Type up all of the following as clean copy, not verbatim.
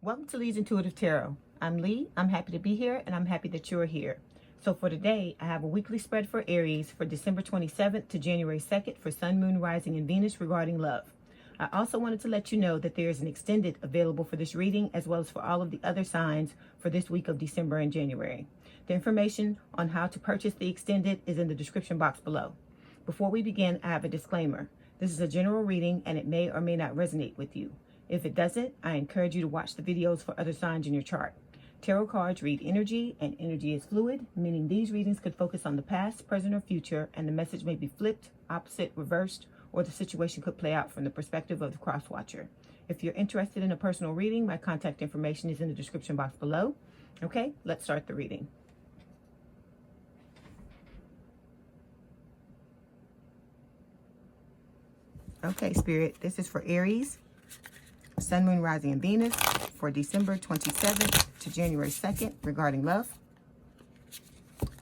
Welcome to Leigh's Intuitive Tarot. I'm Leigh. I'm happy to be here, and I'm happy that you're here. So for today, I have a weekly spread for Aries for December 27th to January 2nd for Sun, Moon, Rising, and Venus regarding love. I also wanted to let you know that there is an extended available for this reading, as well as for all of the other signs for this week of December and January. The information on how to purchase the extended is in the description box below. Before we begin, I have a disclaimer. This is a general reading, and it may or may not resonate with you. If it doesn't, I encourage you to watch the videos for other signs in your chart. Tarot cards read energy, and energy is fluid, meaning these readings could focus on the past, present, or future, and the message may be flipped, opposite, reversed, or the situation could play out from the perspective of the cross-watcher. If you're interested in a personal reading, my contact information is in the description box below. Okay, let's start the reading. Okay, Spirit, this is for Aries, Sun, Moon, Rising, and Venus for December 27th to January 2nd regarding love.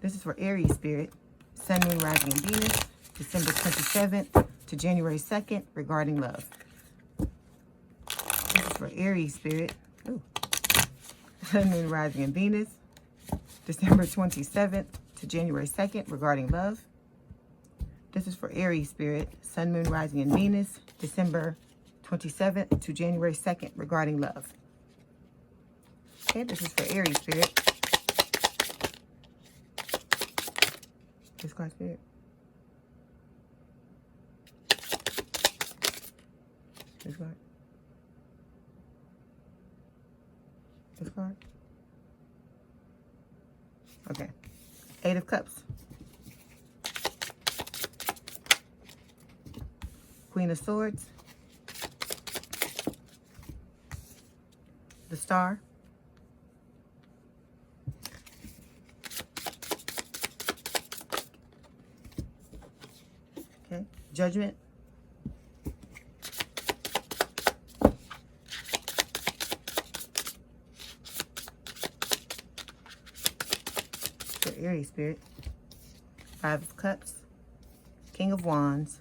This is for Aries, Spirit, Sun, Moon, Rising, and Venus, December 27th to January 2nd regarding love. This is for Aries, Spirit, Sun, Moon, Rising, and Venus, December 27th to January 2nd regarding love. This is for Aries, Spirit, Sun, Moon, Rising, and Venus, December 27th to January 2nd regarding love. Okay, this is for Aries, Spirit. This card, Spirit. This card. This card. Okay. 8 of Cups. Queen of Swords. The Star. Okay. Judgment. For Aries, Spirit. 5 of Cups. King of Wands.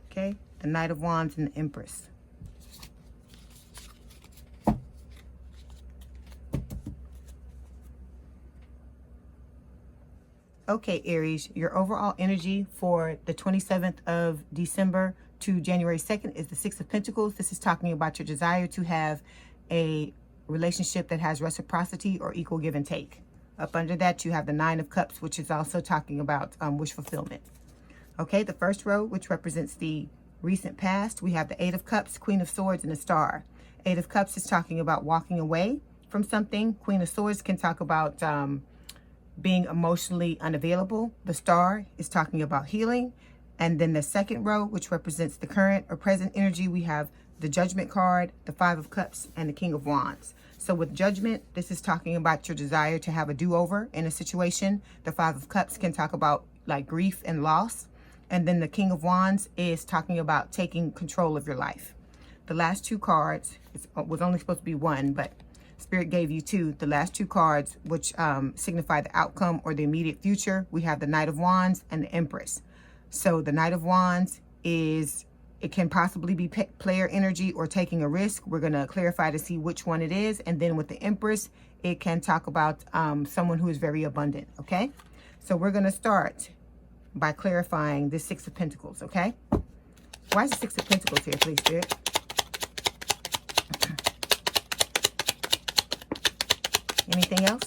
Okay, the Knight of Wands and the Empress. Okay, Aries, your overall energy for the 27th of December to January 2nd is the 6 of Pentacles. This is talking about your desire to have a relationship that has reciprocity or equal give and take. Up under that, you have the 9 of Cups, which is also talking about wish fulfillment. Okay, the first row, which represents the recent past, we have the 8 of Cups, Queen of Swords, and the Star. 8 of Cups is talking about walking away from something. Queen of Swords can talk about being emotionally unavailable. The Star is talking about healing. And then the second row, which represents the current or present energy, we have the Judgment card, the 5 of Cups, and the King of Wands. So with Judgment, this is talking about your desire to have a do-over in a situation. The 5 of Cups can talk about like grief and loss. And then the King of Wands is talking about taking control of your life. The last 2 cards, it was only supposed to be 1, but Spirit gave you 2. The last 2 cards, which signify the outcome or the immediate future, we have the Knight of Wands and the Empress. So the Knight of Wands is, it can possibly be player energy or taking a risk. We're going to clarify to see which one it is. And then with the Empress, it can talk about someone who is very abundant, okay? So we're going to start by clarifying the 6 of Pentacles, okay? Why is the 6 of Pentacles here, please, Spirit? Anything else?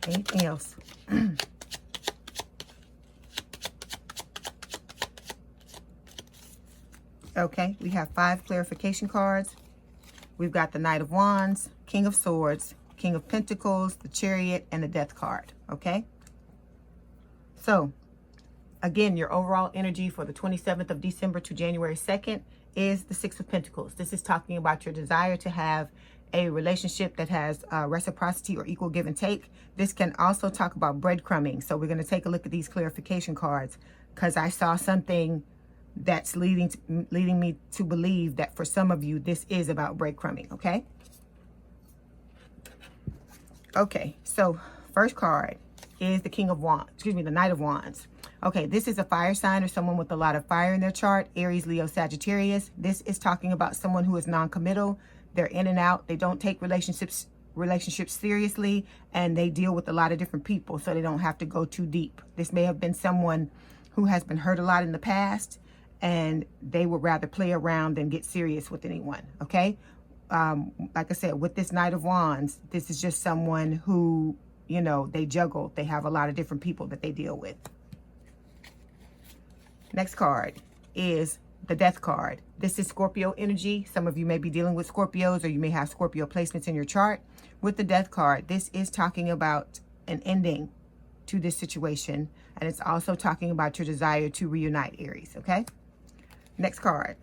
Anything else? Okay, we have 5 clarification cards. We've got the Knight of Wands, King of Swords, King of Pentacles, the Chariot, and the Death card, okay? So, again, your overall energy for the 27th of December to January 2nd is the 6 of Pentacles. This is talking about your desire to have a relationship that has reciprocity or equal give and take. This can also talk about breadcrumbing. So we're going to take a look at these clarification cards because I saw something that's leading me to believe that for some of you, this is about breadcrumbing, okay? Okay, so first card is the King of Wands, excuse me, the Knight of Wands. Okay, this is a fire sign or someone with a lot of fire in their chart. Aries, Leo, Sagittarius. This is talking about someone who is non-committal. They're in and out. They don't take relationships seriously, and they deal with a lot of different people, so they don't have to go too deep. This may have been someone who has been hurt a lot in the past, and they would rather play around than get serious with anyone, okay? Like I said, with this Knight of Wands, this is just someone who, you know, they juggle. They have a lot of different people that they deal with. Next card is the Death card. This is Scorpio energy. Some of you may be dealing with Scorpios, or you may have Scorpio placements in your chart. With the Death card, this is talking about an ending to this situation, and it's also talking about your desire to reunite, Aries, okay? Next card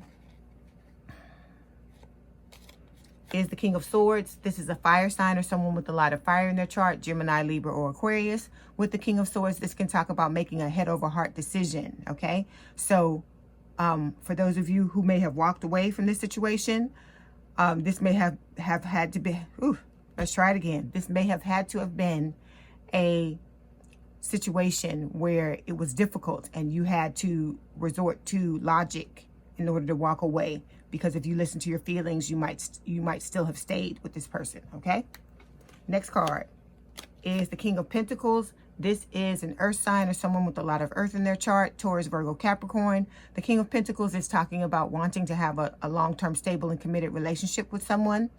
is the King of Swords. This is a fire sign or someone with a lot of fire in their chart, Gemini, Libra, or Aquarius. With the King of Swords, this can talk about making a head over heart decision, okay? So for those of you who may have walked away from this situation, this may have had to be, let's try it again. This may have had to have been a situation where it was difficult and you had to resort to logic in order to walk away, because if you listen to your feelings, you might still have stayed with this person, okay? Next card is the King of Pentacles. This is an earth sign or someone with a lot of earth in their chart, Taurus, Virgo, Capricorn. The King of Pentacles is talking about wanting to have a long-term, stable, and committed relationship with someone.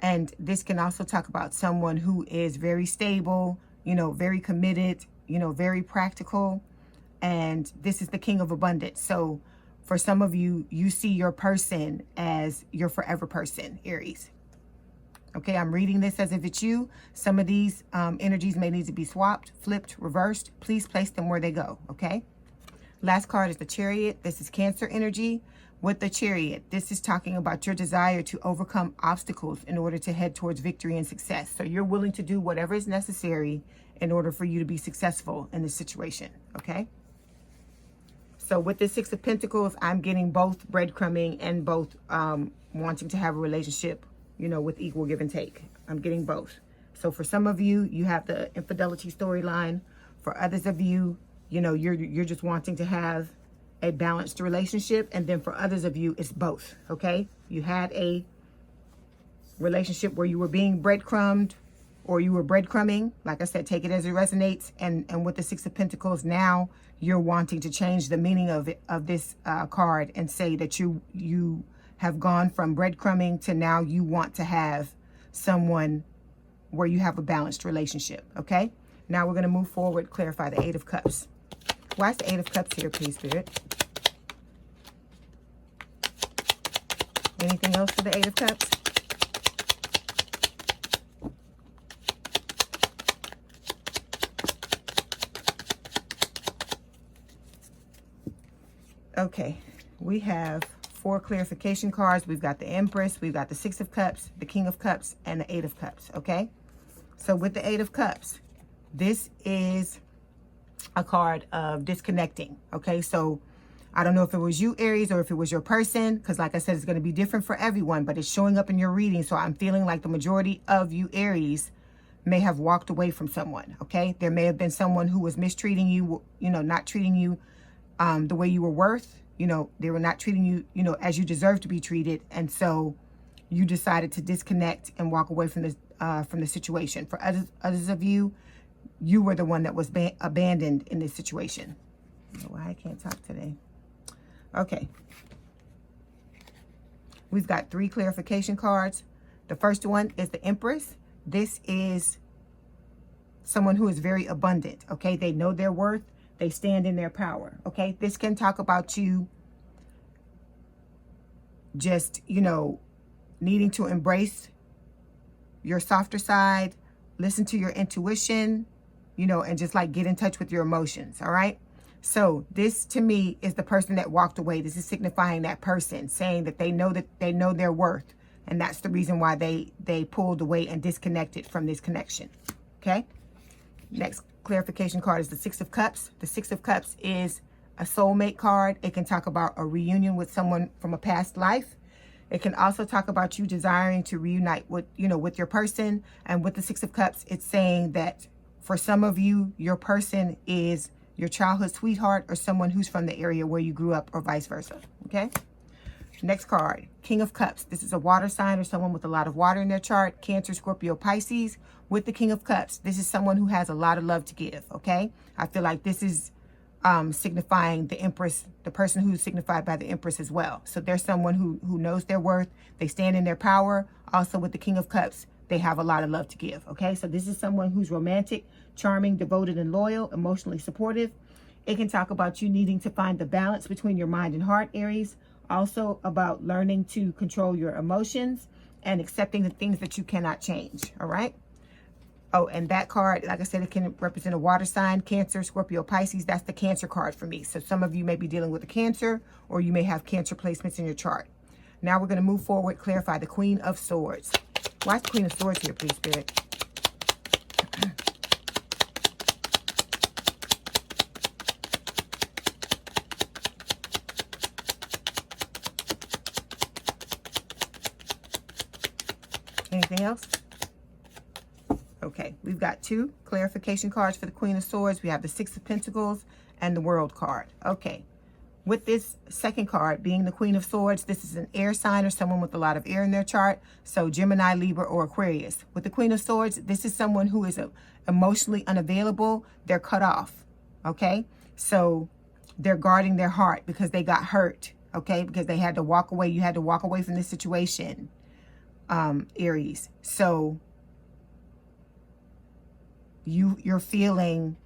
And this can also talk about someone who is very stable, you know, very committed, you know, very practical. And this is the King of Abundance. So for some of you, you see your person as your forever person, Aries. Okay, I'm reading this as if it's you. Some of these energies may need to be swapped, flipped, reversed. Please place them where they go, okay? Last card is the Chariot. This is Cancer energy. With the Chariot, this is talking about your desire to overcome obstacles in order to head towards victory and success. So you're willing to do whatever is necessary in order for you to be successful in this situation, okay? So with the Six of Pentacles, I'm getting both breadcrumbing and both wanting to have a relationship, you know, with equal give and take. I'm getting both. So for some of you, you have the infidelity storyline. For others of you, you know, you're just wanting to have a balanced relationship. And then for others of you, it's both, okay? You had a relationship where you were being breadcrumbed, or you were breadcrumbing. Like I said, take it as it resonates. And with the Six of Pentacles, now you're wanting to change the meaning of this card and say that you have gone from breadcrumbing to now you want to have someone where you have a balanced relationship, okay? Now we're going to move forward, clarify the Eight of Cups. Why is the Eight of Cups here, please, Spirit? Anything else for the Eight of Cups? Okay, we have 4 clarification cards. We've got the Empress, we've got the Six of Cups, the King of Cups, and the Eight of Cups, okay? So with the Eight of Cups, this is a card of disconnecting, okay? So I don't know if it was you, Aries, or if it was your person, because like I said, it's going to be different for everyone, but it's showing up in your reading. So I'm feeling like the majority of you, Aries, may have walked away from someone, okay? There may have been someone who was mistreating you, you know, not treating you the way you were worth. You know, they were not treating you, you know, as you deserve to be treated. And so you decided to disconnect and walk away from the situation. For others of you, you were the one that was abandoned in this situation. I don't know why I can't talk today. Okay. We've got 3 clarification cards. The first one is the Empress. This is someone who is very abundant, okay? They know their worth. They stand in their power, okay? This can talk about you just, you know, needing to embrace your softer side, listen to your intuition, you know, and just like get in touch with your emotions, all right? So this to me is the person that walked away. This is signifying that person, saying that they know their worth. And that's the reason why they pulled away and disconnected from this connection, okay? Next clarification card is the Six of Cups. The Six of Cups is a soulmate card. It can talk about a reunion with someone from a past life. It can also talk about you desiring to reunite with, with your person. And with the Six of Cups, it's saying that for some of you, your person is your childhood sweetheart or someone who's from the area where you grew up or vice versa. Okay. Next card, King of Cups. This is a water sign or someone with a lot of water in their chart. Cancer, Scorpio, Pisces. With the King of Cups, this is someone who has a lot of love to give, okay? I feel like this is signifying the Empress, the person who's signified by the Empress as well. So there's someone who knows their worth. They stand in their power. Also with the King of Cups, they have a lot of love to give, okay? So this is someone who's romantic, charming, devoted, and loyal, emotionally supportive. It can talk about you needing to find the balance between your mind and heart, Aries. Also about learning to control your emotions and accepting the things that you cannot change, all right? Oh, and that card, like I said, it can represent a water sign, Cancer, Scorpio, Pisces. That's the Cancer card for me. So some of you may be dealing with a Cancer, or you may have Cancer placements in your chart. Now we're going to move forward, clarify the Queen of Swords. Why is the Queen of Swords here, please, Spirit? Anything else? Okay, we've got 2 clarification cards for the Queen of Swords. We have the Six of Pentacles and the World card. Okay, with this second card being the Queen of Swords, this is an air sign or someone with a lot of air in their chart. So Gemini, Libra, or Aquarius. With the Queen of Swords, this is someone who is emotionally unavailable. They're cut off, okay? So they're guarding their heart because they got hurt, okay? Because they had to walk away. You had to walk away from this situation, Aries. So you're feeling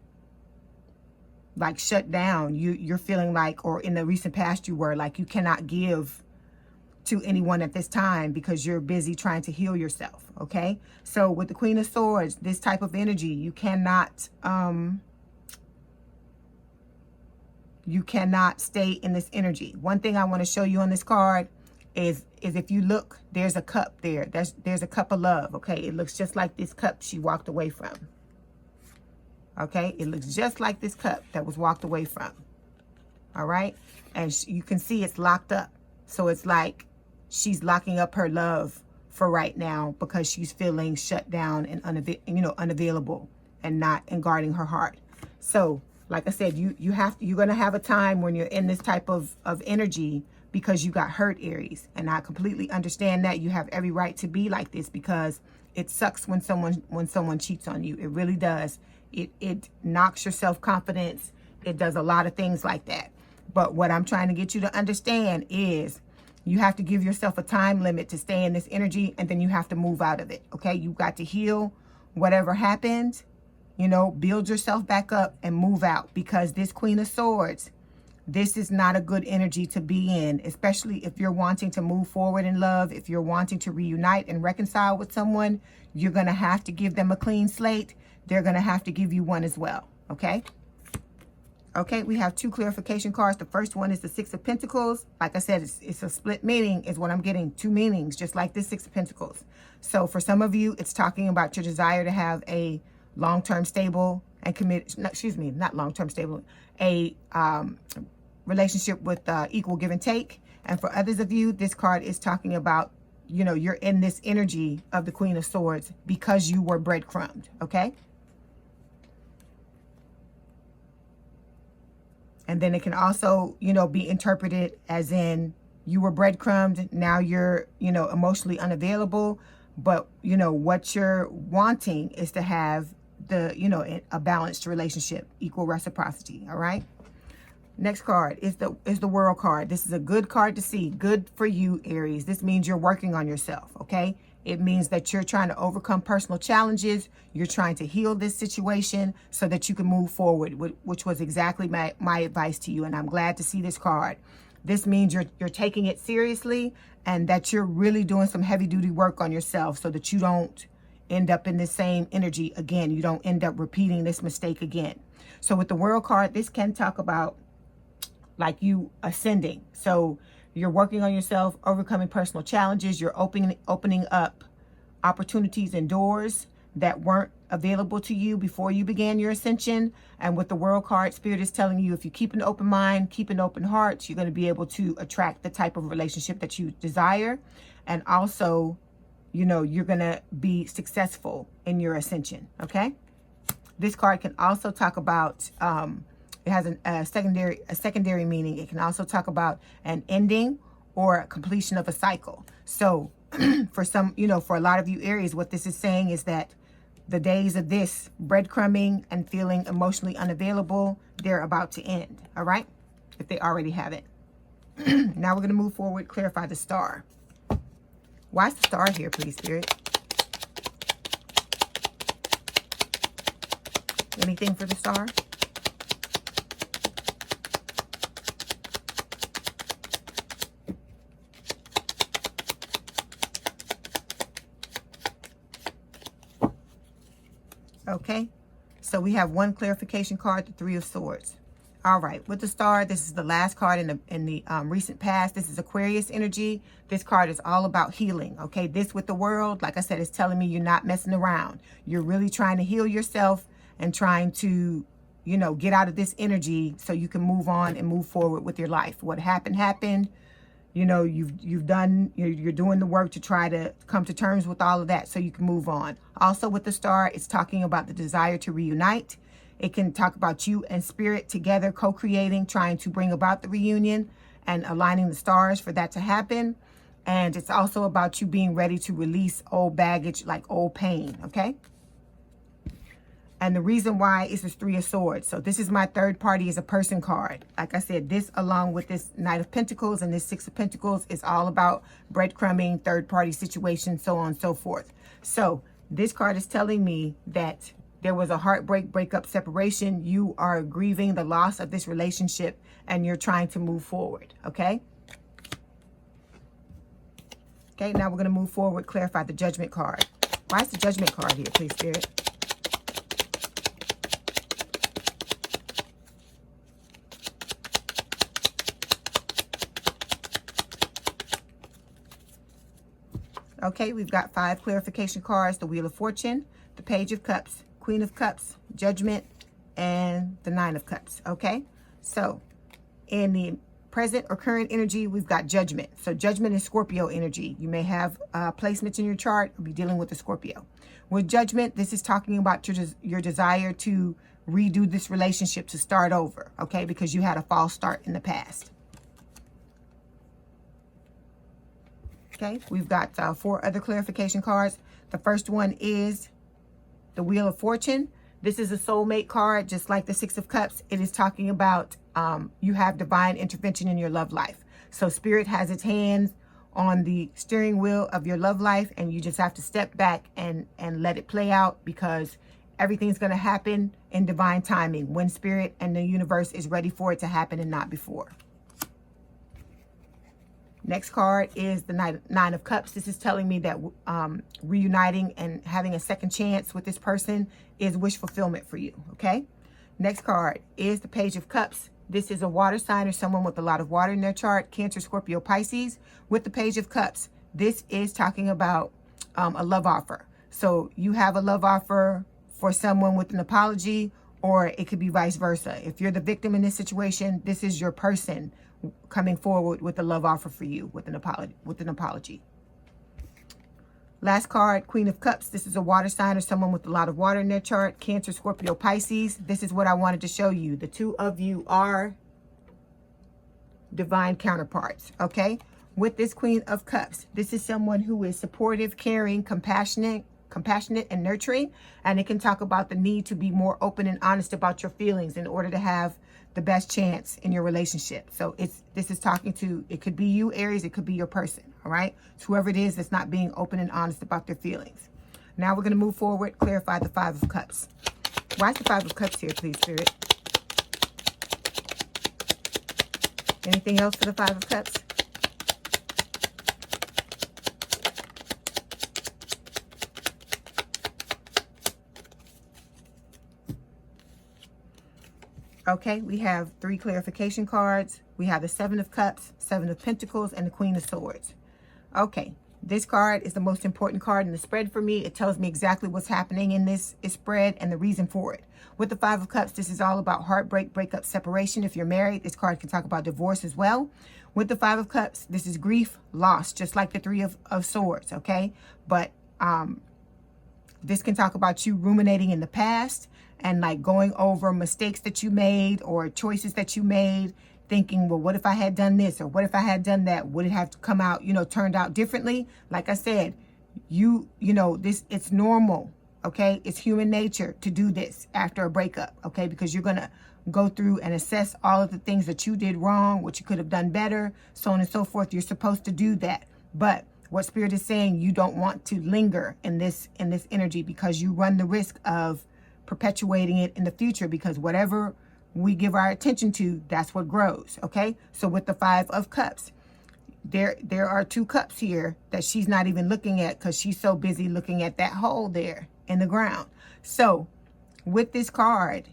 like shut down. You're feeling like, or in the recent past you were like, you cannot give to anyone at this time because you're busy trying to heal yourself, okay? So with the Queen of Swords, this type of energy, you cannot stay in this energy. One thing I want to show you on this card is if you look, there's a cup there. There's a cup of love, okay? It looks just like this cup she walked away from. Okay, it looks just like this cup that was walked away from. All right, and you can see it's locked up. So it's like she's locking up her love for right now because she's feeling shut down and unavailable and guarding her heart. So like I said, you're gonna have a time when you're in this type of energy because you got hurt, Aries, and I completely understand that. You have every right to be like this because it sucks when someone cheats on you. It really does. It knocks your self-confidence. It does a lot of things like that. But what I'm trying to get you to understand is you have to give yourself a time limit to stay in this energy, and then you have to move out of it, okay? You got to heal whatever happened, build yourself back up and move out, because this Queen of Swords, this is not a good energy to be in, especially if you're wanting to move forward in love. If you're wanting to reunite and reconcile with someone, you're going to have to give them a clean slate. They're going to have to give you one as well, okay? Okay, we have 2 clarification cards. The first one is the Six of Pentacles. Like I said, it's a split meaning is what I'm getting. 2 meanings, just like this Six of Pentacles. So for some of you, it's talking about your desire to have a long-term stable and committed, not long-term stable, a relationship with equal give and take. And for others of you, this card is talking about, you're in this energy of the Queen of Swords because you were breadcrumbed, okay? And then it can also, be interpreted as in you were breadcrumbed. Now you're, emotionally unavailable. But, what you're wanting is to have a balanced relationship, equal reciprocity. All right. Next card is the World card. This is a good card to see. Good for you, Aries. This means you're working on yourself. Okay. It means that you're trying to overcome personal challenges. You're trying to heal this situation so that you can move forward, which was exactly my advice to you. And I'm glad to see this card. This means you're taking it seriously and that you're really doing some heavy duty work on yourself so that you don't end up in the same energy again. You don't end up repeating this mistake again. So with the World card, this can talk about like you ascending. So you're working on yourself, overcoming personal challenges. You're opening up opportunities and doors that weren't available to you before you began your ascension. And with the World card, Spirit is telling you, if you keep an open mind, keep an open heart, you're going to be able to attract the type of relationship that you desire. And also, you know, you're going to be successful in your ascension. Okay. This card can also talk about, it has a secondary meaning. It can also talk about an ending or a completion of a cycle. So for some, you know, for a lot of you Aries, what this is saying is that the days of this breadcrumbing and feeling emotionally unavailable, they're about to end. All right. If they already haven't. Now we're going to move forward, clarify the star. Why is the star here, please, Spirit? Anything for the star? Okay, so we have one clarification card, the Three of Swords. All right, with the star, this is the last card in the recent past. This is Aquarius energy. This card is all about healing. Okay, this with the World, like I said, is telling me you're not messing around. You're really trying to heal yourself and trying to, you know, get out of this energy so you can move on and move forward with your life. What happened, happened. You know, you've done, you're doing the work to try to come to terms with all of that so you can move on. Also with the star, it's talking about the desire to reunite. It can talk about you and Spirit together, co-creating, trying to bring about the reunion and aligning the stars for that to happen. And it's also about you being ready to release old baggage, like old pain, okay? And the reason why is this Three of Swords. So this is my third party as a person card. Like I said, this along with this Knight of Pentacles and this Six of Pentacles is all about breadcrumbing, third party situations, so on and so forth. So this card is telling me that there was a heartbreak, breakup, separation. You are grieving the loss of this relationship and you're trying to move forward. Okay. Okay, now we're going to move forward, clarify the Judgment card. Why is the Judgment card here, please, Spirit? Okay, we've got 5 clarification cards, the Wheel of Fortune, the Page of Cups, Queen of Cups, Judgment, and the Nine of Cups. Okay, so in the present or current energy, we've got Judgment. So Judgment is Scorpio energy. You may have placements in your chart or be dealing with a Scorpio. With Judgment, this is talking about your desire to redo this relationship, to start over, okay, because you had a false start in the past. Okay, we've got 4 other clarification cards. The first one is the Wheel of Fortune. This is a soulmate card, just like the Six of Cups. It is talking about you have divine intervention in your love life. So Spirit has its hands on the steering wheel of your love life, and you just have to step back and let it play out, because everything's going to happen in divine timing when Spirit and the universe is ready for it to happen and not before. Next card is the Nine of Cups. This is telling me that reuniting and having a second chance with this person is wish fulfillment for you, okay? Next card is the Page of Cups. This is a water sign or someone with a lot of water in their chart, Cancer, Scorpio, Pisces. With the Page of Cups, this is talking about a love offer. So you have a love offer for someone with an apology, or it could be vice versa. If you're the victim in this situation, this is your person coming forward with a love offer for you with an apology. Last card, Queen of Cups. This is a water sign or someone with a lot of water in their chart, Cancer, Scorpio, Pisces. This is what I wanted to show you. The two of you are divine counterparts, okay? With this Queen of Cups, this is someone who is supportive, caring, compassionate and nurturing, and it can talk about the need to be more open and honest about your feelings in order to have the best chance in your relationship. So this is talking to, it could be you, Aries, it could be your person, all right? It's whoever it is that's not being open and honest about their feelings. Now we're going to move forward, clarify the Five of Cups. Why is the Five of Cups here, please, Spirit? Anything else for the Five of Cups? Okay, we have 3 clarification cards. We have the Seven of Cups, Seven of Pentacles, and the Queen of Swords. Okay, This card is the most important card in the spread for me. It tells me exactly what's happening in this spread and the reason for it. With the Five of Cups, this is all about heartbreak, breakup, separation. If you're married, this card can talk about divorce as well. With the Five of Cups, this is grief, loss, just like the Three of Swords, okay? But this can talk about you ruminating in the past and like going over mistakes that you made or choices that you made, thinking, well, what if I had done this, or what if I had done that? Would it have come out, turned out differently? Like I said, it's normal, okay? It's human nature to do this after a breakup, okay? Because you're going to go through and assess all of the things that you did wrong, what you could have done better, so on and so forth. You're supposed to do that. But what Spirit is saying, you don't want to linger in this energy, because you run the risk of perpetuating it in the future, because whatever we give our attention to, that's what grows, okay? So with the Five of Cups, there are two cups here that she's not even looking at, because she's so busy looking at that hole there in the ground. So with this card,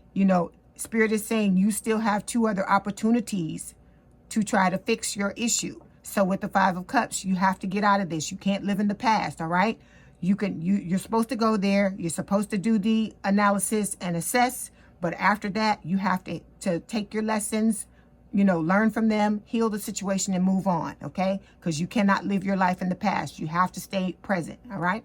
Spirit is saying you still have two other opportunities to try to fix your issue. So with the Five of Cups, you have to get out of this. You can't live in the past, all right? You're supposed to go there. You're supposed to do the analysis and assess. But after that, you have to take your lessons, learn from them, heal the situation, and move on, okay? Because you cannot live your life in the past. You have to stay present, all right?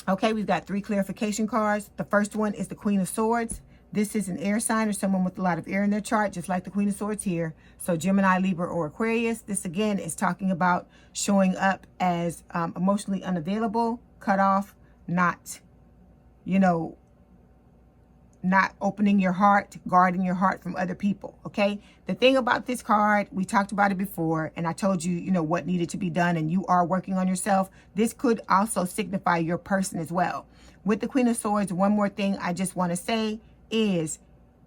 Okay, we've got 3 clarification cards. The first one is the Queen of Swords. This is an air sign or someone with a lot of air in their chart, just like the Queen of Swords here. So Gemini, Libra, or Aquarius. This, again, is talking about showing up as emotionally unavailable, cut off, not opening your heart, guarding your heart from other people, okay? The thing about this card, we talked about it before, and I told you, what needed to be done, and you are working on yourself. This could also signify your person as well. With the Queen of Swords, one more thing I just want to say is,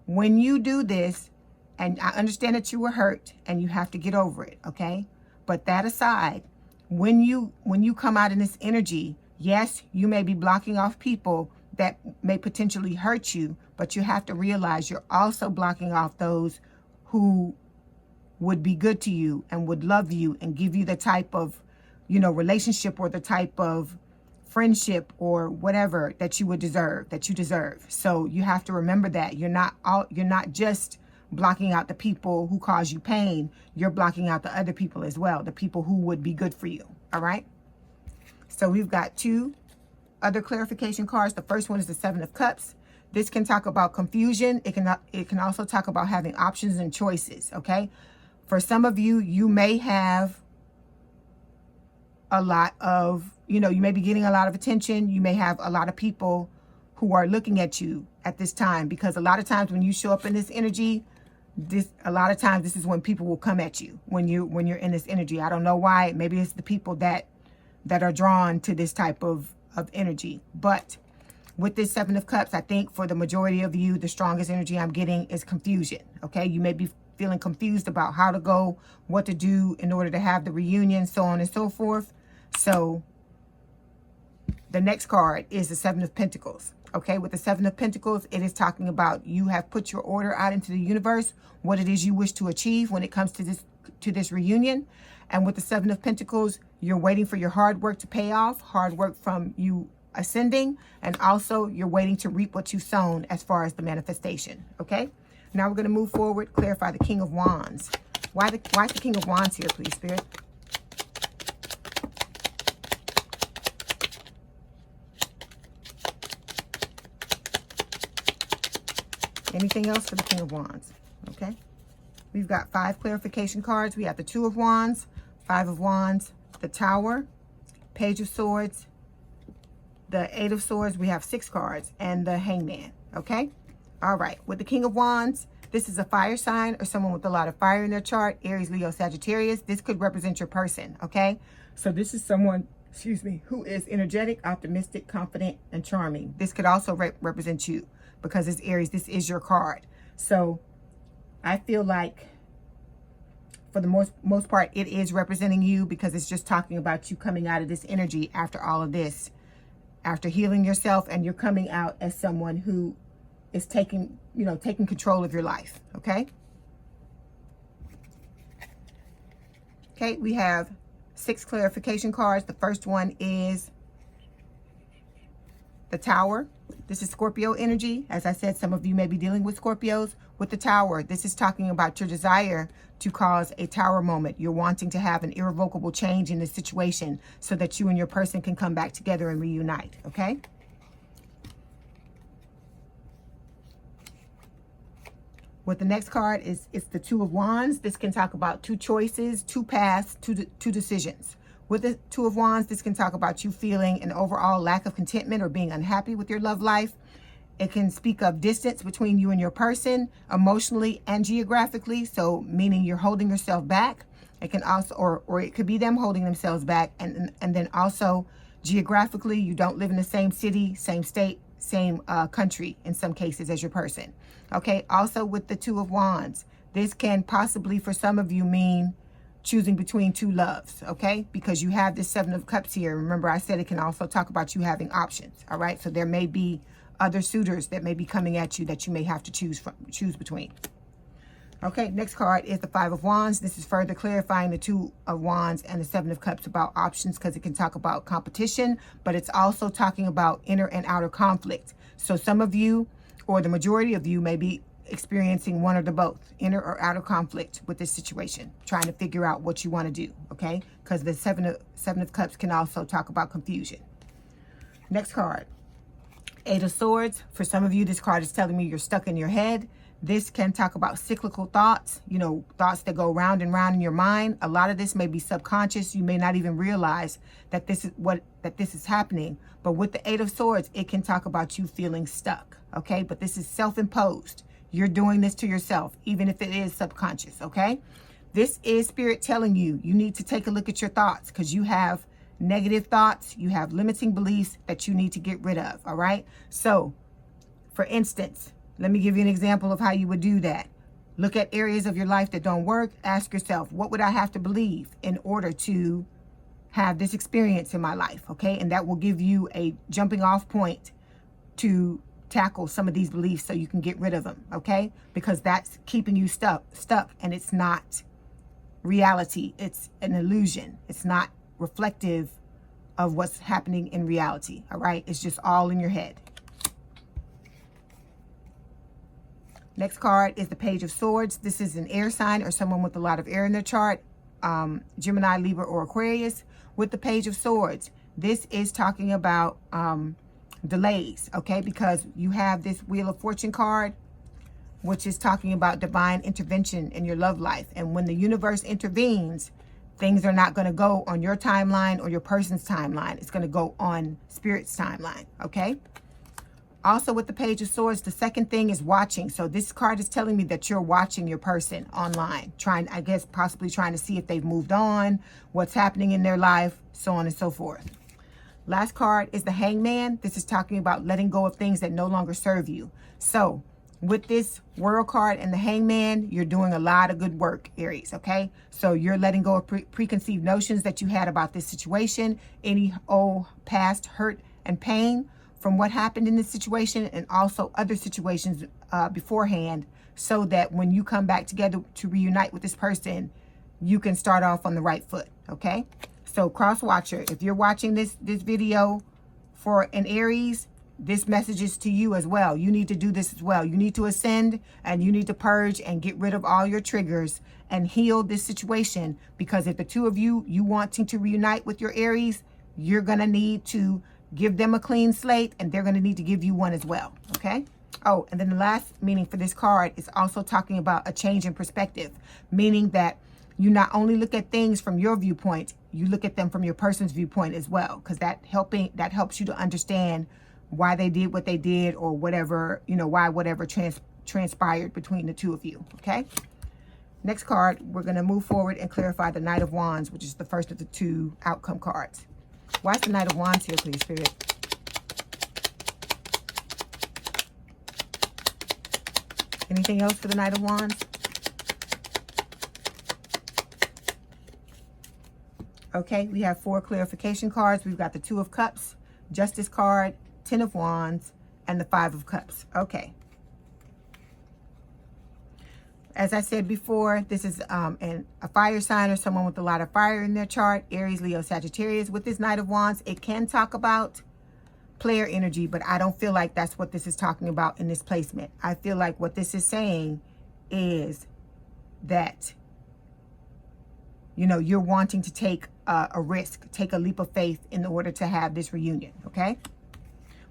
when you do this, and I understand that you were hurt and you have to get over it, okay? But that aside, when you come out in this energy, yes, you may be blocking off people that may potentially hurt you, but you have to realize you're also blocking off those who would be good to you and would love you and give you the type of, relationship or the type of friendship or whatever that you deserve. So you have to remember that you're not just blocking out the people who cause you pain. You're blocking out the other people as well, the people who would be good for you. All right. So we've got 2 other clarification cards. The first one is the Seven of Cups. This can talk about confusion. It can also talk about having options and choices, okay? For some of you, you may have a lot of, you may be getting a lot of attention. You may have a lot of people who are looking at you at this time, because a lot of times when you show up in this energy, this is when people will come at you when you're in this energy. I don't know why. Maybe it's the people that are drawn to this type of energy. But with this Seven of Cups, I think for the majority of you, the strongest energy I'm getting is confusion. Okay, you may be feeling confused about how to go, what to do in order to have the reunion, so on and so forth. So the next card is the Seven of Pentacles. Okay, with the Seven of Pentacles, it is talking about you have put your order out into the universe, what it is you wish to achieve when it comes to this reunion. And with the Seven of Pentacles, you're waiting for your hard work to pay off, hard work from you ascending, and also you're waiting to reap what you've sown as far as the manifestation. Okay, now we're going to move forward, clarify the King of Wands. Why is the King of Wands here, please, Spirit? Anything else for the King of Wands? Okay, we've got 5 clarification cards. We have the Two of Wands, 5 of Wands, the Tower, Page of Swords, the 8 of Swords. We have 6 cards, and the Hangman. Okay, all right. With the King of Wands, this is a fire sign or someone with a lot of fire in their chart. Aries, Leo, Sagittarius. This could represent your person. Okay, so this is someone, who is energetic, optimistic, confident, and charming. This could also represent you, because it's Aries. This is your card. So I feel like for the most part, it is representing you, because it's just talking about you coming out of this energy after all of this, after healing yourself, and you're coming out as someone who is taking control of your life. Okay. Okay, we have 6 clarification cards. The first one is the Tower. This is Scorpio energy. As I said, some of you may be dealing with Scorpios. With the Tower, this is talking about your desire to cause a tower moment. You're wanting to have an irrevocable change in this situation so that you and your person can come back together and reunite, okay? With the next card it's the Two of Wands. This can talk about 2 choices, 2 paths, two decisions. With the Two of Wands, this can talk about you feeling an overall lack of contentment or being unhappy with your love life. It can speak of distance between you and your person, emotionally and geographically, so meaning you're holding yourself back. It can also, or it could be them holding themselves back, and then also geographically, you don't live in the same city, same state, same country in some cases as your person. Okay, also with the Two of Wands, this can possibly for some of you mean choosing between 2 loves, okay? Because you have this 7 of Cups here. Remember, I said it can also talk about you having options, all right? So there may be other suitors that may be coming at you that you may have to choose between. Okay, next card is the 5 of Wands. This is further clarifying the 2 of Wands and the 7 of Cups about options, because it can talk about competition, but it's also talking about inner and outer conflict. So some of you, or the majority of you, may be experiencing one or the both, inner or outer conflict with this situation, trying to figure out what you want to do, okay? Because the 7 of Cups can also talk about confusion. Next card, 8 of Swords. For some of you, this card is telling me you're stuck in your head. This can talk about cyclical thoughts, you know, thoughts that go round and round in your mind. A lot of this may be subconscious. You may not even realize that this is happening. But with the 8 of Swords, it can talk about you feeling stuck, okay? But this is self-imposed. You're doing this to yourself, even if it is subconscious, okay? This is Spirit telling you, you need to take a look at your thoughts, because you have negative thoughts, you have limiting beliefs that you need to get rid of, all right? So, for instance, let me give you an example of how you would do that. Look at areas of your life that don't work. Ask yourself, what would I have to believe in order to have this experience in my life, okay? And that will give you a jumping off point to tackle some of these beliefs so you can get rid of them, okay? Because that's keeping you stuck, and it's not reality. It's an illusion. It's not reflective of what's happening in reality, all right? It's just all in your head. Next card is the Page of Swords. This is an air sign or someone with a lot of air in their chart, Gemini, Libra, or Aquarius. With the Page of Swords, this is talking about delays, okay? Because you have this Wheel of Fortune card, which is talking about divine intervention in your love life. And when the universe intervenes, things are not going to go on your timeline or your person's timeline. It's going to go on Spirit's timeline, okay? Also with the Page of Swords, the second thing is watching. So this card is telling me that you're watching your person online, trying, I guess, possibly trying to see if they've moved on, what's happening in their life, so on and so forth. Last card is the Hangman. This is talking about letting go of things that no longer serve you. So with this World card and the Hangman, you're doing a lot of good work, Aries, okay? So you're letting go of preconceived notions that you had about this situation, any old past hurt and pain from what happened in this situation, and also other situations beforehand, so that when you come back together to reunite with this person, you can start off on the right foot, okay? So cross watcher, if you're watching this video for an Aries, this message is to you as well. You need to do this as well. You need to ascend, and you need to purge and get rid of all your triggers and heal this situation, because if the two of you wanting to reunite with your Aries, you're going to need to give them a clean slate, and they're going to need to give you one as well, okay? Oh, and then the last meaning for this card is also talking about a change in perspective, meaning that you not only look at things from your viewpoint, you look at them from your person's viewpoint as well, because that helps you to understand why they did what they did, or whatever, you know, why whatever transpired between the two of you, okay? Next card, we're going to move forward and clarify the Knight of Wands, which is the first of the 2 outcome cards. Why is the Knight of Wands here, please, Spirit? Anything else for the Knight of Wands? Okay, we have 4 clarification cards. We've got the 2 of Cups, Justice card, 10 of Wands, and the 5 of Cups. Okay. As I said before, this is a fire sign or someone with a lot of fire in their chart. Aries, Leo, Sagittarius. With this Knight of Wands, it can talk about player energy, but I don't feel like that's what this is talking about in this placement. I feel like what this is saying is that, you know, you're wanting to take a risk, take a leap of faith in order to have this reunion, okay?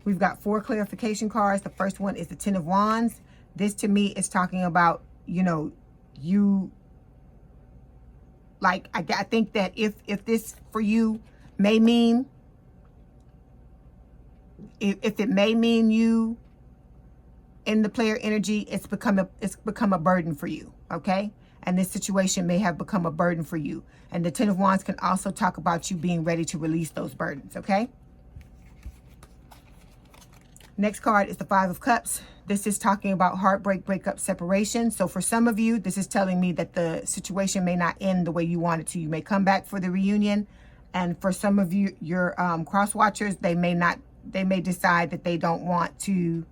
We've got 4 clarification cards. The first one is the 10 of Wands. This to me is talking about, you know, you, like, I think that if this for you may mean, if it may mean you in the player energy, it's become a burden for you, okay? And this situation may have become a burden for you. And the 10 of Wands can also talk about you being ready to release those burdens, okay? Next card is the 5 of Cups. This is talking about heartbreak, breakup, separation. So for some of you, this is telling me that the situation may not end the way you want it to. You may come back for the reunion. And for some of you, your cross watchers, they may decide that they don't want to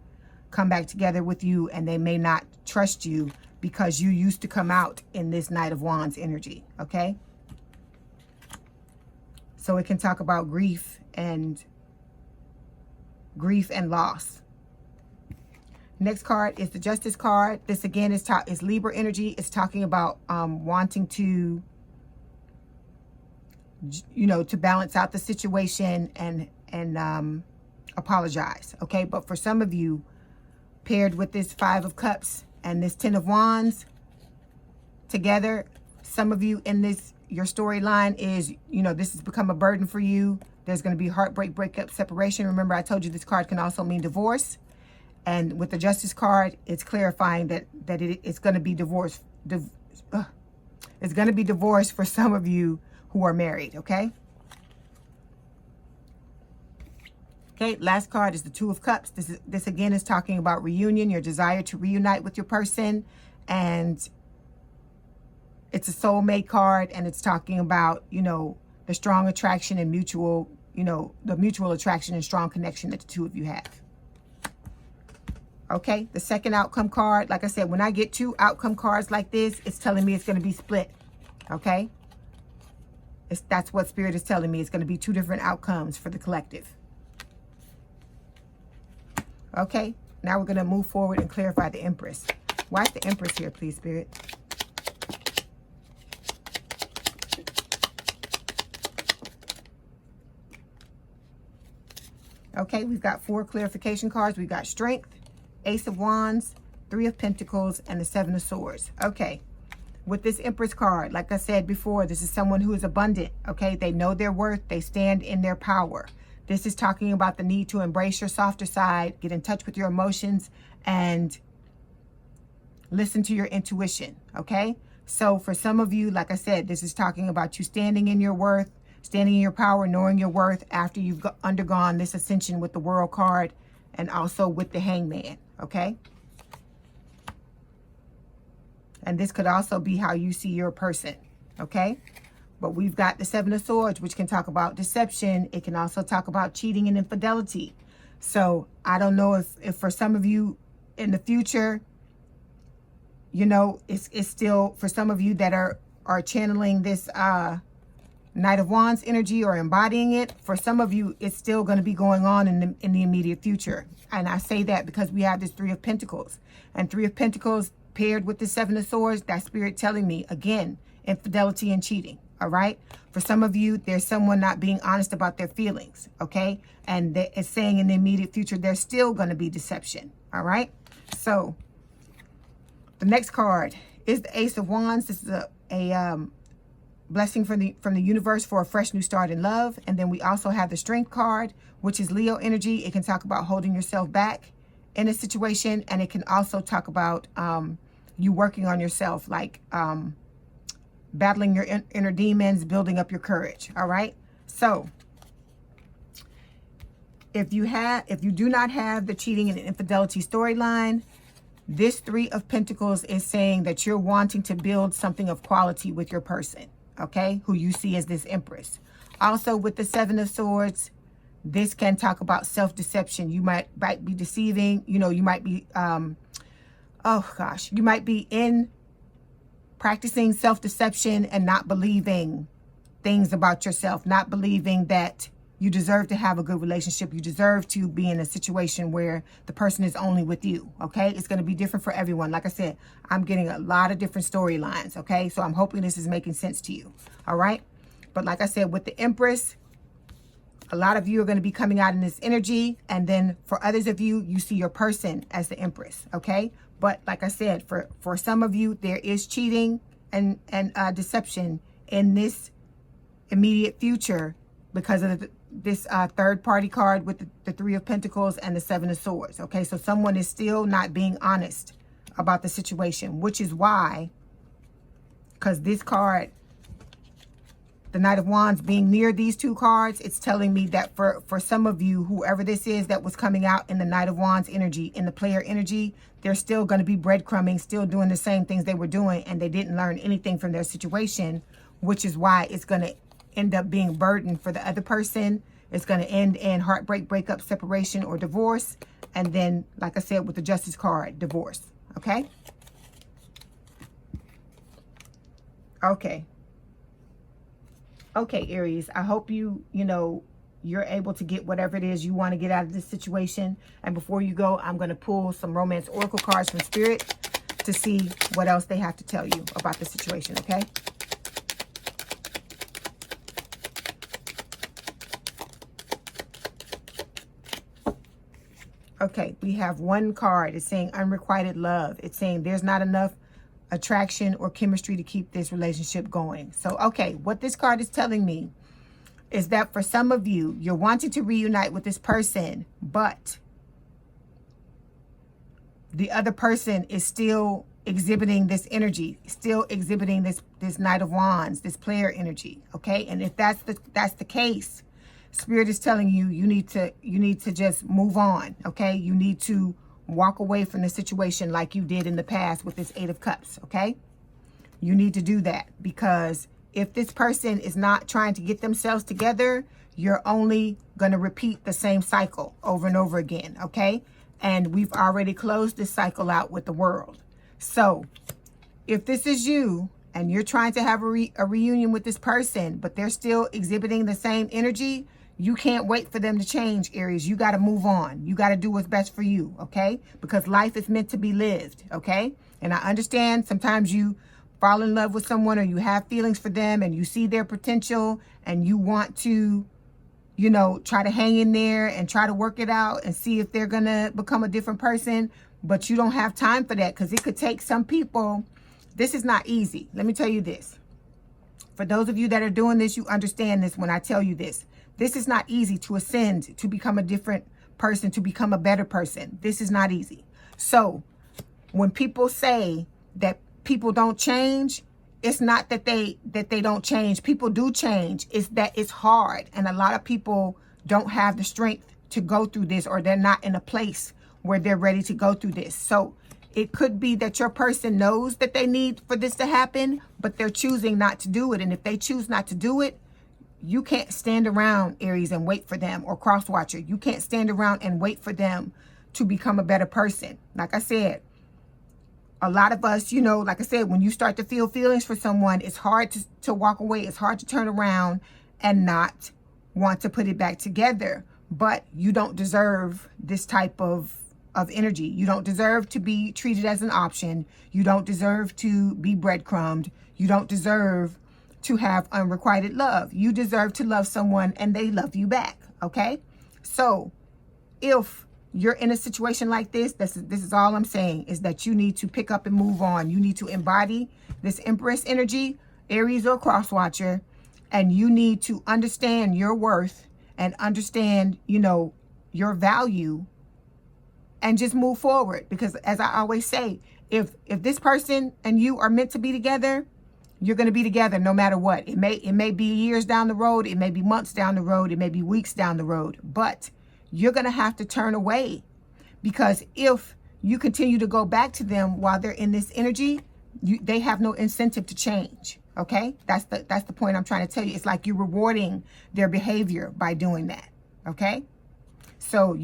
come back together with you, and they may not trust you because you used to come out in this Knight of Wands energy, okay? So it can talk about grief and loss. Next card is the Justice card. This again is Libra energy. It's talking about wanting to, you know, to balance out the situation and apologize, okay? But for some of you, paired with this 5 of Cups and this 10 of Wands together, some of you in this, your storyline is, you know, this has become a burden for you. There's going to be heartbreak, breakup, separation. Remember, I told you this card can also mean divorce. And with the Justice card, it's clarifying that it's going to be divorce. It's going to be divorce for some of you who are married, okay? Okay, last card is the 2 of Cups. This again is talking about reunion, your desire to reunite with your person. And it's a soulmate card, and it's talking about, you know, the strong attraction and mutual, you know, the mutual attraction and strong connection that the two of you have. Okay, the second outcome card, like I said, when I get 2 outcome cards like this, it's telling me it's going to be split. Okay, that's what Spirit is telling me. It's going to be 2 different outcomes for the collective. Okay, now we're going to move forward and clarify the Empress. Why is the Empress here, please, Spirit? Okay, we've got 4 clarification cards. We've got Strength, Ace of Wands, 3 of Pentacles, and the 7 of Swords. Okay, with this Empress card, like I said before, this is someone who is abundant, okay? They know their worth. They stand in their power. This is talking about the need to embrace your softer side, get in touch with your emotions, and listen to your intuition, okay? So for some of you, like I said, this is talking about you standing in your worth, standing in your power, knowing your worth after you've undergone this ascension with the World card and also with the Hangman, okay? And this could also be how you see your person, okay? But we've got the 7 of Swords, which can talk about deception. It can also talk about cheating and infidelity. So I don't know if for some of you in the future, you know, it's still, for some of you that are channeling this Knight of Wands energy or embodying it, for some of you, it's still going to be going on in the immediate future. And I say that because we have this 3 of Pentacles. And 3 of Pentacles paired with the 7 of Swords, that Spirit telling me, again, infidelity and cheating, all right? For some of you, there's someone not being honest about their feelings, okay? And it's saying in the immediate future, there's still going to be deception, all right? So the next card is the Ace of Wands. This is a blessing from the universe for a fresh new start in love. And then we also have the Strength card, which is Leo energy. It can talk about holding yourself back in a situation, and it can also talk about you working on yourself, like battling your inner demons, building up your courage. All right, so if you do not have the cheating and infidelity storyline, this 3 of Pentacles is saying that you're wanting to build something of quality with your person, okay, who you see as this Empress. Also with the 7 of Swords, this can talk about self-deception. You might be deceiving, you know, you might be, you might be in practicing self-deception and not believing things about yourself, not believing that you deserve to have a good relationship. You deserve to be in a situation where the person is only with you, okay? It's going to be different for everyone. Like I said, I'm getting a lot of different storylines, okay? So I'm hoping this is making sense to you, all right? But like I said, with the Empress, a lot of you are going to be coming out in this energy. And then for others of you, you see your person as the Empress, okay? But like I said, for some of you, there is cheating and deception in this immediate future because of this third party card with the Three of Pentacles and the Seven of Swords. Okay, so someone is still not being honest about the situation, which is why, because this card, the Knight of Wands, being near these two cards, it's telling me that for some of you, whoever this is that was coming out in the Knight of Wands energy, in the player energy, they're still going to be breadcrumbing, still doing the same things they were doing, and they didn't learn anything from their situation, which is why it's going to end up being burden for the other person. It's going to end in heartbreak, breakup, separation, or divorce. And then, like I said, with the Justice card, divorce. Okay? Okay. Okay, Aries. I hope you're able to get whatever it is you want to get out of this situation. And before you go, I'm going to pull some romance oracle cards from Spirit to see what else they have to tell you about the situation. Okay? Okay, we have one card. It's saying unrequited love. It's saying there's not enough attraction or chemistry to keep this relationship going. So, okay, what this card is telling me is that for some of you, you're wanting to reunite with this person, but the other person is still exhibiting this energy, still exhibiting this Knight of Wands, this player energy. Okay, and if that's the case, Spirit is telling you, you need to just move on, okay? You need to walk away from the situation like you did in the past with this Eight of Cups, okay? You need to do that, because if this person is not trying to get themselves together, you're only going to repeat the same cycle over and over again, okay? And we've already closed this cycle out with the World. So if this is you and you're trying to have a reunion with this person, but they're still exhibiting the same energy, you can't wait for them to change, Aries. You got to move on. You got to do what's best for you, okay? Because life is meant to be lived, okay? And I understand sometimes you fall in love with someone, or you have feelings for them, and you see their potential, and you want to, try to hang in there and try to work it out and see if they're going to become a different person. But you don't have time for that, because it could take some people. This is not easy. Let me tell you this. For those of you that are doing this, you understand this when I tell you this. This is not easy to ascend, to become a different person, to become a better person. This is not easy. So when people say that people don't change, it's not that they don't change. People do change. It's that it's hard. And a lot of people don't have the strength to go through this, or they're not in a place where they're ready to go through this. So it could be that your person knows that they need for this to happen, but they're choosing not to do it. And if they choose not to do it, you can't stand around, Aries, and wait for them, or cross watcher. You can't stand around and wait for them to become a better person. Like I said, a lot of us, like I said, when you start to feel feelings for someone, it's hard to walk away. It's hard to turn around and not want to put it back together. But you don't deserve this type of energy. You don't deserve to be treated as an option. You don't deserve to be breadcrumbed. You don't deserve to have unrequited love. You deserve to love someone and they love you back, okay? So if you're in a situation like this is all I'm saying, is that you need to pick up and move on. You need to embody this Empress energy, Aries or cross watcher, and you need to understand your worth and understand, your value, and just move forward. Because as I always say, if this person and you are meant to be together, you're going to be together no matter what. It may be years down the road. It may be months down the road. It may be weeks down the road. But you're going to have to turn away, because if you continue to go back to them while they're in this energy, they have no incentive to change. Okay? That's the point I'm trying to tell you. It's like you're rewarding their behavior by doing that. Okay? So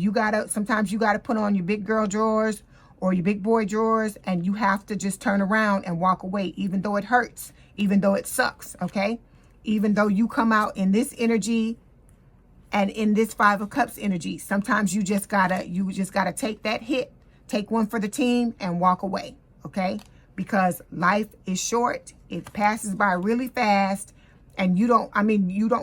sometimes you got to put on your big girl drawers, or your big boy drawers, and you have to just turn around and walk away, even though it hurts, even though it sucks, okay? Even though you come out in this energy and in this Five of Cups energy, sometimes you just gotta take that hit, take one for the team, and walk away, okay? Because life is short, it passes by really fast, and you don't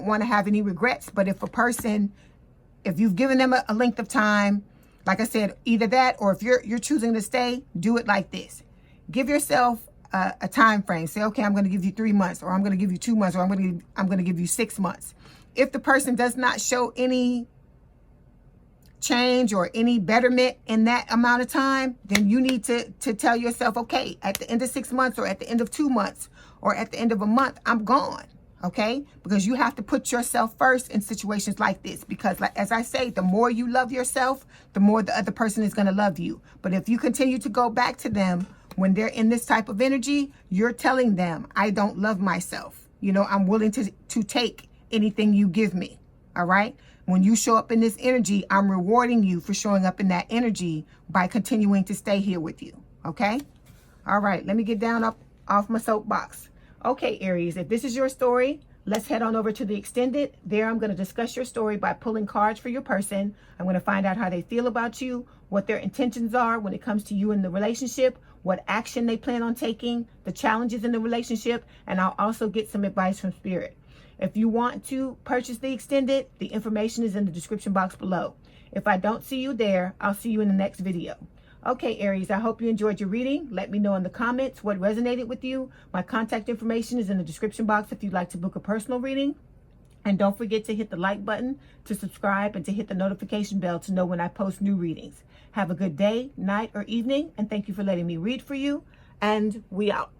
want to have any regrets. But if you've given them a length of time, like I said, either that, or if you're choosing to stay, do it like this. Give yourself a time frame. Say, okay, I'm going to give you 3 months, or I'm going to give you 2 months, or I'm going to give you 6 months. If the person does not show any change or any betterment in that amount of time, then you need to tell yourself, okay, at the end of 6 months, or at the end of 2 months, or at the end of a month, I'm gone. Okay? Because you have to put yourself first in situations like this. Because like, as I say, the more you love yourself, the more the other person is going to love you. But if you continue to go back to them when they're in this type of energy, you're telling them, I don't love myself. You know, I'm willing to take anything you give me. All right? When you show up in this energy, I'm rewarding you for showing up in that energy by continuing to stay here with you. Okay? All right. Let me get down off my soapbox. Okay, Aries, if this is your story, let's head on over to the extended. There, I'm going to discuss your story by pulling cards for your person. I'm going to find out how they feel about you, what their intentions are when it comes to you in the relationship, what action they plan on taking, the challenges in the relationship, and I'll also get some advice from Spirit. If you want to purchase the extended, the information is in the description box below. If I don't see you there, I'll see you in the next video. Okay, Aries, I hope you enjoyed your reading. Let me know in the comments what resonated with you. My contact information is in the description box if you'd like to book a personal reading. And don't forget to hit the like button, to subscribe, and to hit the notification bell to know when I post new readings. Have a good day, night, or evening, and thank you for letting me read for you. And we out.